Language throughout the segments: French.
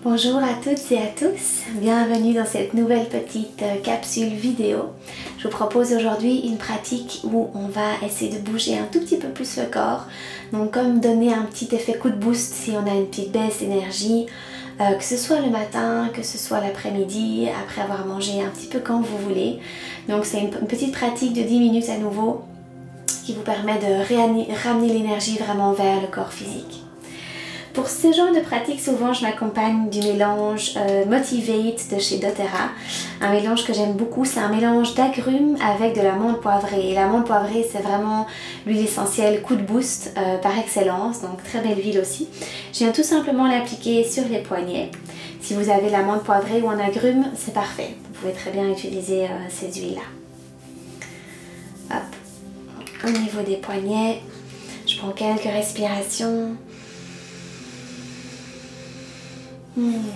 Bonjour à toutes et à tous, bienvenue dans cette nouvelle petite capsule vidéo. Je vous propose aujourd'hui une pratique où on va essayer de bouger un tout petit peu plus le corps. Donc comme donner un petit effet coup de boost si on a une petite baisse d'énergie, que ce soit le matin, que ce soit l'après-midi, après avoir mangé un petit peu quand vous voulez. Donc c'est une petite pratique de 10 minutes à nouveau qui vous permet de ramener l'énergie vraiment vers le corps physique. Pour ce genre de pratique, souvent je m'accompagne du mélange Motivate de chez doTERRA. Un mélange que j'aime beaucoup, c'est un mélange d'agrumes avec de l'amande poivrée. Et l'amande poivrée, c'est vraiment l'huile essentielle coup de boost par excellence, donc très belle huile aussi. Je viens tout simplement l'appliquer sur les poignets. Si vous avez l'amande poivrée ou un agrume, c'est parfait. Vous pouvez très bien utiliser ces huiles-là. Hop, au niveau des poignets, je prends quelques respirations.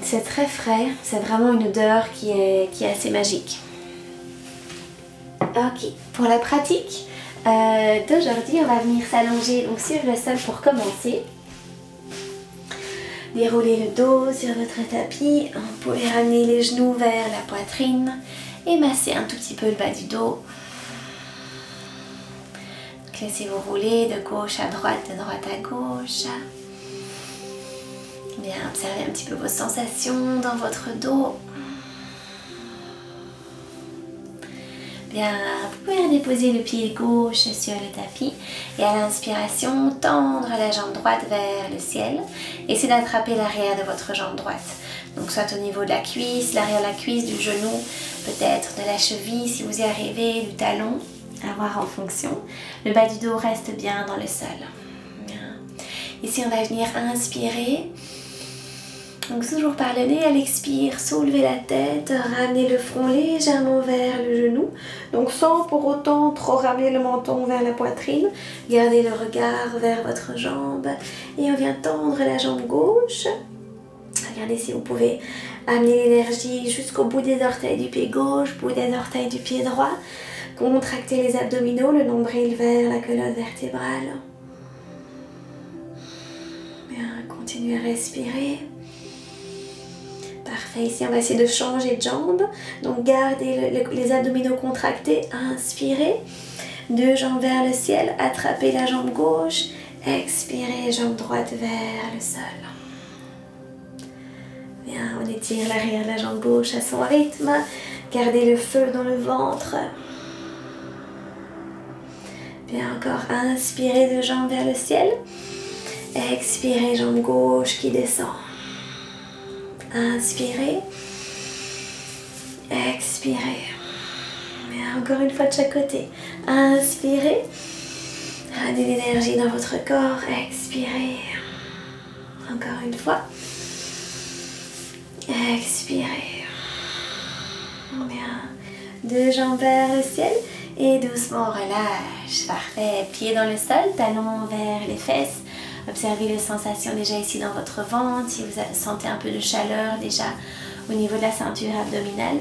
C'est très frais, c'est vraiment une odeur qui est assez magique. Ok, pour la pratique d'aujourd'hui, on va venir s'allonger sur le sol pour commencer. Dérouler le dos sur votre tapis, vous pouvez ramener les genoux vers la poitrine et masser un tout petit peu le bas du dos. Donc, laissez-vous rouler de gauche à droite, de droite à gauche. Bien, observez un petit peu vos sensations dans votre dos. Bien, vous pouvez redéposer le pied gauche sur le tapis et à l'inspiration, tendre la jambe droite vers le ciel. Essayez d'attraper l'arrière de votre jambe droite. Donc soit au niveau de la cuisse, l'arrière de la cuisse, du genou, peut-être de la cheville si vous y arrivez, du talon, à voir en fonction. Le bas du dos reste bien dans le sol. Bien. Ici, on va venir inspirer. Donc toujours par le nez, à l'expire, soulevez la tête, ramenez le front légèrement vers le genou. Donc sans pour autant trop ramener le menton vers la poitrine. Gardez le regard vers votre jambe et on vient tendre la jambe gauche. Regardez si vous pouvez amener l'énergie jusqu'au bout des orteils du pied gauche, bout des orteils du pied droit. Contractez les abdominaux, le nombril vers la colonne vertébrale. Bien, continuez à respirer. Parfait, ici on va essayer de changer de jambe. Donc gardez les abdominaux contractés, inspirez. Deux jambes vers le ciel, attrapez la jambe gauche. Expirez, jambe droite vers le sol. Bien, on étire l'arrière de la jambe gauche à son rythme. Gardez le feu dans le ventre. Bien, encore inspirez, deux jambes vers le ciel. Expirez, jambe gauche qui descend. Inspirez, expirez. Et encore une fois de chaque côté. Inspirez, ramenez l'énergie dans votre corps. Expirez. Encore une fois. Expirez. Bien. Deux jambes vers le ciel et doucement relâche. Parfait. Pieds dans le sol, talons vers les fesses. Observez les sensations déjà ici dans votre ventre, si vous sentez un peu de chaleur déjà au niveau de la ceinture abdominale.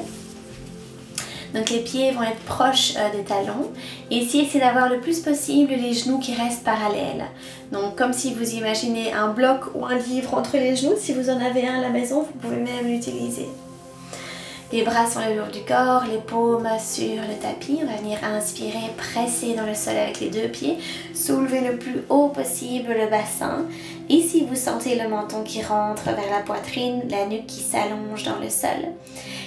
Donc les pieds vont être proches des talons. Et ici, essayez d'avoir le plus possible les genoux qui restent parallèles. Donc comme si vous imaginez un bloc ou un livre entre les genoux. Si vous en avez un à la maison, vous pouvez même l'utiliser. Les bras sont le long du corps, les paumes sur le tapis. On va venir inspirer, presser dans le sol avec les deux pieds. Soulevez le plus haut possible le bassin. Ici, vous sentez le menton qui rentre vers la poitrine, la nuque qui s'allonge dans le sol.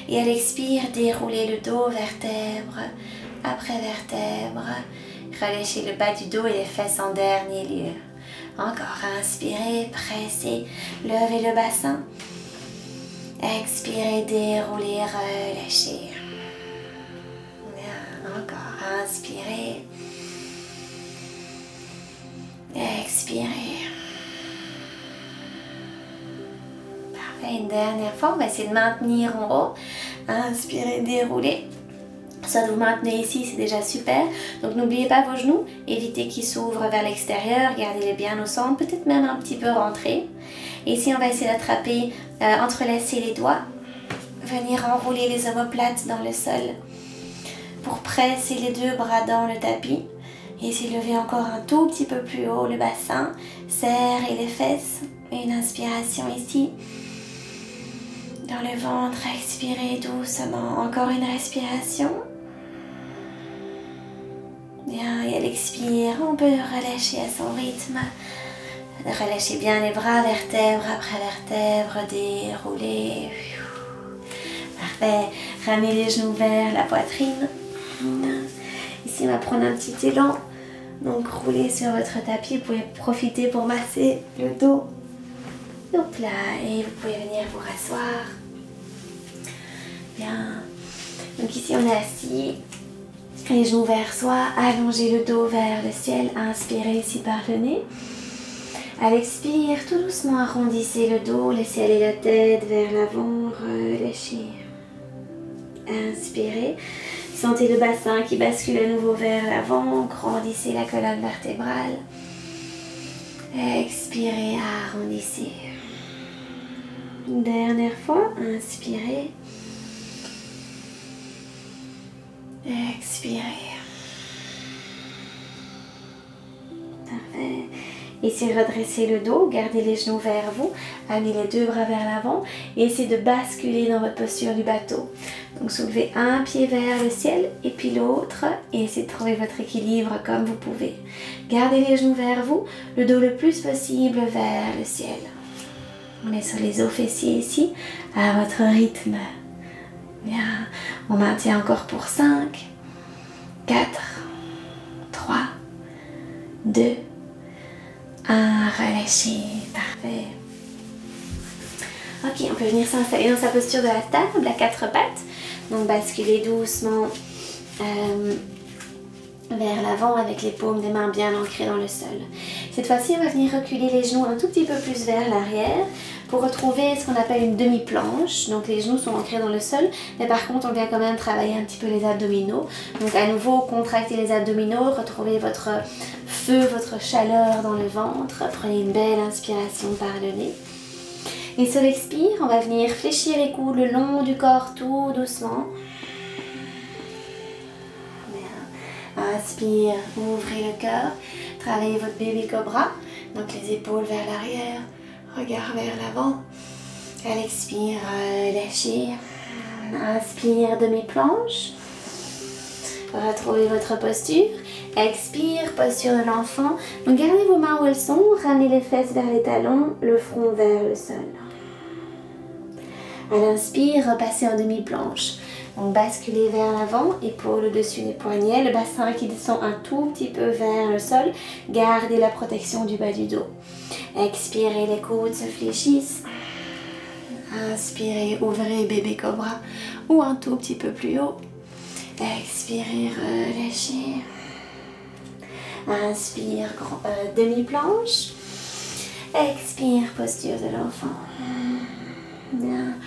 Et à l'expire, déroulez le dos, vertèbre après vertèbre. Relâchez le bas du dos et les fesses en dernier lieu. Encore, inspirez, pressez, levez le bassin. Expirez, déroulez, relâchez. Encore, inspirez. Expirez. Parfait, une dernière fois, on va essayer de maintenir en haut. Inspirez, déroulez. Soit vous maintenez ici, c'est déjà super. Donc n'oubliez pas vos genoux, évitez qu'ils s'ouvrent vers l'extérieur, gardez-les bien au centre, peut-être même un petit peu rentrés. Et ici, on va essayer d'attraper, entrelacer les doigts, venir enrouler les omoplates dans le sol pour presser les deux bras dans le tapis. Et essayez de lever encore un tout petit peu plus haut le bassin, serrez les fesses, une inspiration ici. dans le ventre, expirez doucement. Encore une respiration. Bien, et à l'expire, on peut relâcher à son rythme. Relâchez bien les bras, vertèbre après vertèbre, déroulez. Parfait. Ramenez les genoux vers la poitrine. Ici, on va prendre un petit élan. Donc, roulez sur votre tapis. Vous pouvez profiter pour masser le dos. Hop là. Et vous pouvez venir vous rasseoir. Bien. Donc, ici, on est assis. Les genoux vers soi. Allongez le dos vers le ciel. Inspirez ici par le nez. À l'expire, tout doucement arrondissez le dos. Laissez aller la tête vers l'avant. Relâchez. Inspirez. Sentez le bassin qui bascule à nouveau vers l'avant. Grandissez la colonne vertébrale. Expirez, arrondissez. Une dernière fois. Inspirez. Expirez. Parfait. Ici, redressez le dos, gardez les genoux vers vous, amenez les deux bras vers l'avant et essayez de basculer dans votre posture du bateau. Donc, soulevez un pied vers le ciel et puis l'autre et essayez de trouver votre équilibre comme vous pouvez. Gardez les genoux vers vous, le dos le plus possible vers le ciel. On est sur les os fessiers ici, à votre rythme. Bien, on maintient encore pour 5, 4, 3, 2, 1, relâchez, parfait. Ok, on peut venir s'installer dans sa posture de la table à 4 pattes. Donc basculez doucement vers l'avant avec les paumes des mains bien ancrées dans le sol. Cette fois-ci, on va venir reculer les genoux un tout petit peu plus vers l'arrière pour retrouver ce qu'on appelle une demi-planche. Donc les genoux sont ancrés dans le sol, mais par contre on vient quand même travailler un petit peu les abdominaux. Donc à nouveau, contractez les abdominaux, retrouvez votre feu, votre chaleur dans le ventre. Prenez une belle inspiration par le nez. Et sur l'expire, on va venir fléchir les coudes le long du corps tout doucement. Inspire, ouvrez le cœur, travaillez votre bébé cobra, donc les épaules vers l'arrière, regard vers l'avant. À l'expire, lâchez. Inspire, demi-planche. Retrouvez votre posture. Expire, posture de l'enfant. Donc gardez vos mains où elles sont, ramenez les fesses vers les talons, le front vers le sol. À l'inspire, repassez en demi-planche. Donc basculez vers l'avant, épaules au-dessus des poignets, le bassin qui descend un tout petit peu vers le sol. Gardez la protection du bas du dos. Expirez, les coudes se fléchissent. Inspirez, ouvrez bébé cobra ou un tout petit peu plus haut. Expirez, relâchez. Inspire, demi-planche. Expire, posture de l'enfant. Bien.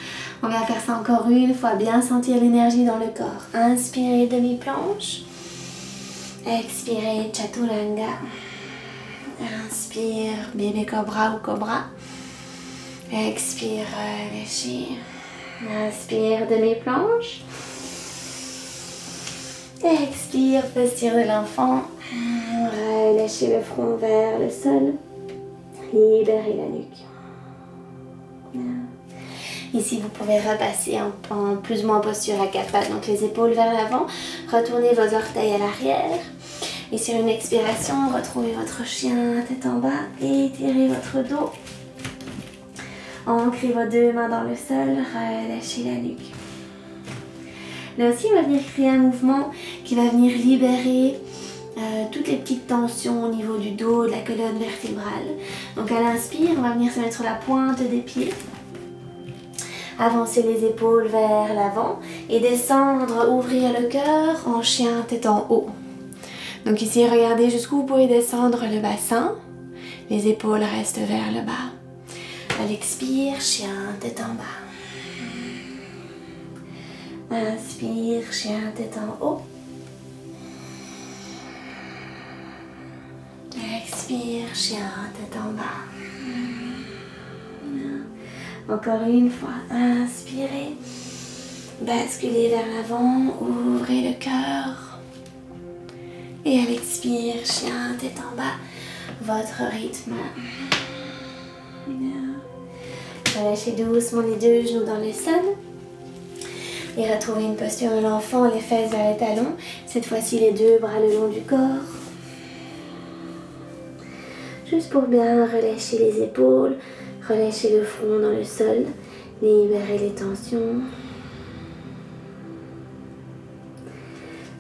On va faire ça encore une fois, bien sentir l'énergie dans le corps. Inspirez, demi-planche. Expirez, chaturanga. Inspire, bébé cobra ou cobra. Expire, relâchez. Inspire, demi-planche. Expire, posture de l'enfant. Relâchez le front vers le sol. Libérez la nuque. Ici, vous pouvez repasser en plus ou moins posture à 4 pattes, donc les épaules vers l'avant. Retournez vos orteils à l'arrière. Et sur une expiration, retrouvez votre chien tête en bas et étirez votre dos. Ancrez vos deux mains dans le sol, relâchez la nuque. Là aussi, on va venir créer un mouvement qui va venir libérer toutes les petites tensions au niveau du dos, de la colonne vertébrale. Donc à l'inspire, on va venir se mettre sur la pointe des pieds. Avancez les épaules vers l'avant et descendre, ouvrir le cœur en chien tête en haut. Donc ici, regardez jusqu'où vous pouvez descendre le bassin. Les épaules restent vers le bas. À l'expire, chien tête en bas. Inspire, chien tête en haut. Expire, chien tête en bas. Encore une fois, inspirez, basculez vers l'avant, ouvrez le cœur. Et à l'expire, chien tête en bas, votre rythme. Relâchez doucement les deux genoux dans le sol. Et retrouvez une posture de l'enfant, les fesses vers les talons. Cette fois-ci, les deux bras le long du corps. Juste pour bien relâcher les épaules, relâcher le front dans le sol, libérer les tensions.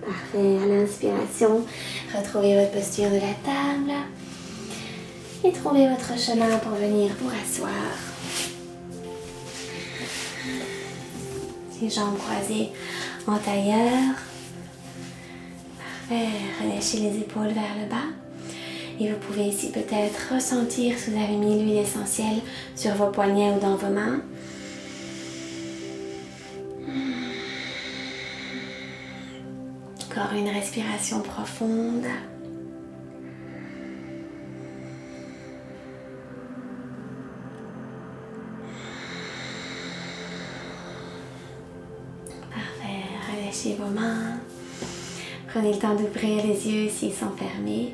Parfait, à l'inspiration, retrouvez votre posture de la table et trouvez votre chemin pour venir vous rasseoir. Les jambes croisées en tailleur. Parfait, relâchez les épaules vers le bas. Et vous pouvez ici peut-être ressentir si vous avez mis l'huile essentielle sur vos poignets ou dans vos mains. Encore une respiration profonde. Parfait, relâchez vos mains. Prenez le temps d'ouvrir les yeux s'ils sont fermés.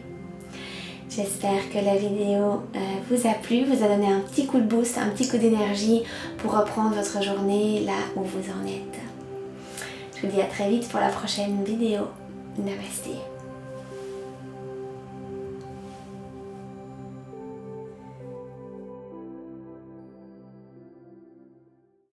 J'espère que la vidéo vous a plu, vous a donné un petit coup de boost, un petit coup d'énergie pour reprendre votre journée là où vous en êtes. Je vous dis à très vite pour la prochaine vidéo. Namasté.